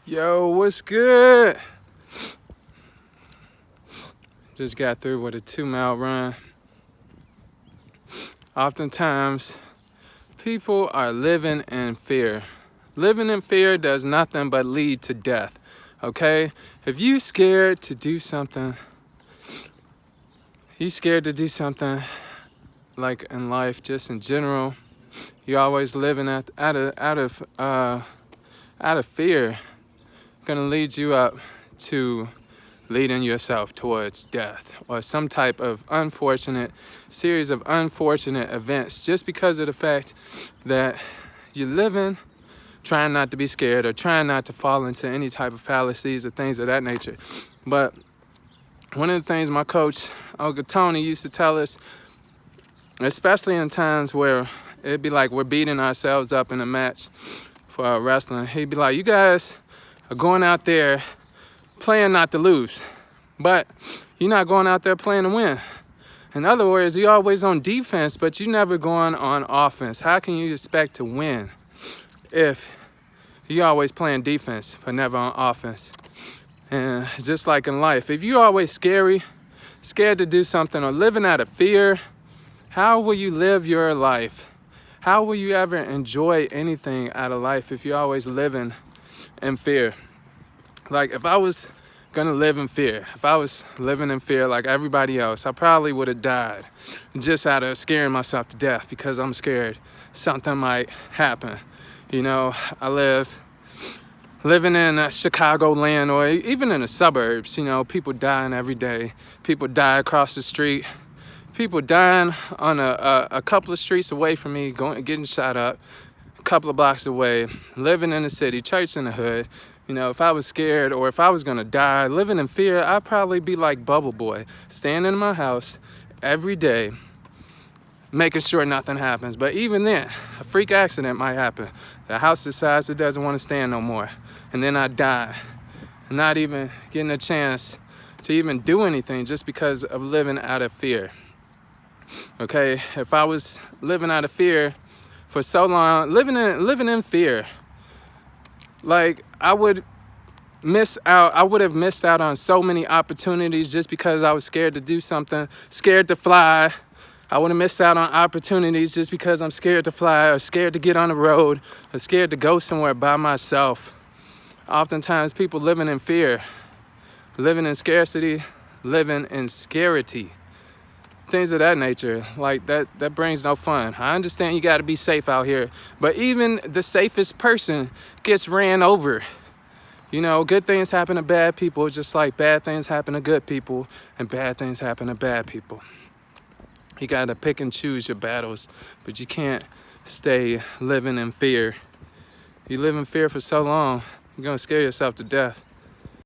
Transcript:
Yo, what's good? Just got through with a 2-mile run. Oftentimes, people are living in fear. Living in fear does nothing but lead to death, okay? If you scared to do something, like in life, just in general, you're always living out of fear. Gonna lead you up to leading yourself towards death or some type of series of unfortunate events, just because of the fact that you're living trying not to be scared or trying not to fall into any type of fallacies or things of that nature. But one of the things my coach, Uncle Tony, used to tell us, especially in times where it'd be like we're beating ourselves up in a match for wrestling, he'd be like, you guys are going out there playing not to lose, but you're not going out there playing to win. In other words, you're always on defense, but you're never going on offense. How can you expect to win if you're always playing defense but never on offense? And just like in life, if you're always scared to do something or living out of fear, how will you live your life? How will you ever enjoy anything out of life if you're always living in fear? Like, if I was gonna live in fear, if I was living in fear like everybody else, I probably would have died just out of scaring myself to death because I'm scared something might happen. You know, I living in Chicagoland or even in the suburbs, you know, people dying every day. People die across the street. People dying on a couple of streets away from me, getting shot up, a couple of blocks away, living in the city, church in the hood. You know, if I was scared or if I was gonna die, living in fear, I'd probably be like Bubble Boy, staying in my house every day, making sure nothing happens. But even then, a freak accident might happen. The house decides it doesn't want to stand no more. And then I die, not even getting a chance to even do anything just because of living out of fear. Okay, if I was living out of fear for so long, living in fear, like I would have missed out on so many opportunities just because I was scared to do something, scared to fly. I would have missed out on opportunities just because I'm scared to fly or scared to get on the road or scared to go somewhere by myself. Oftentimes people living in fear, living in scarcity, living in scarcity. Things of that nature, like that brings no fun. I understand you got to be safe out here, but even the safest person gets ran over. You know, good things happen to bad people, just like bad things happen to good people, and bad things happen to bad people. You got to pick and choose your battles, but you can't stay living in fear. You live in fear for so long, you're going to scare yourself to death.